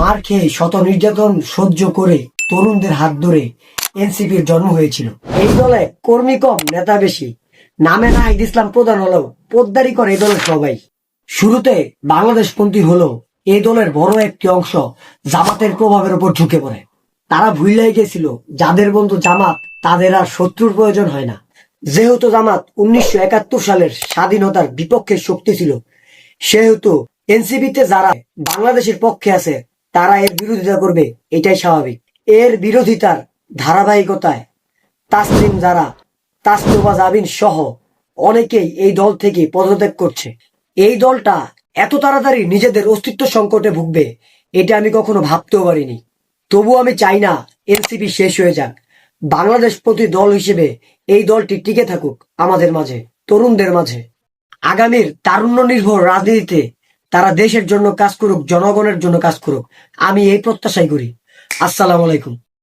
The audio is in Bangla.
মার খেয়ে শত নির্যাতন সহ্য করে তরুণদের হাত ধরে এনসিপির জন্ম হয়েছিল। এই দলে কর্মী কম নেতা বেশি, নামে নাহিদ ইসলাম প্রধান হলেও পোদ্দারি করে এই দলের সবাই। শুরুতে বাংলাদেশপন্থী হলেও এই দলের বড় একটি অংশ জামাতের প্রভাবের উপর ঝুঁকে পড়ে। তারা ভুলেই গেছিল যাদের বন্ধু জামাত তাদের আর শত্রুর প্রয়োজন হয় না। যেহেতু জামাত 1971 সালের স্বাধীনতার বিপক্ষে শক্তি ছিল, সেহেতু এনসিপিতে যারা বাংলাদেশের পক্ষে আছে তারা এর বিরোধিতা করবে, এটাই স্বাভাবিক। এর বিরোধিতার ধারাবাহিকতায় তাসলিম যারা, তাসনুবা জাবিন সহ অনেকেই এই দল থেকে পদত্যাগ করছে। এই দলটা এত তাড়াতাড়ি নিজেদের অস্তিত্ব সংকটে ভুগবে এটা আমি কখনো ভাবতেও পারিনি। তবু আমি চাই না এনসিপি শেষ হয়ে যাক। বাংলাদেশ প্রতি দল হিসেবে এই দলটি টিকে থাকুক আমাদের মাঝে, তরুণদের মাঝে। আগামীর তারুণ্য নির্ভর রাজনীতিতে তারা দেশের জন্য কাজ করুক, জনগণের জন্য কাজ করুক, আমি এই প্রত্যাশাই করি। আসসালামু আলাইকুম।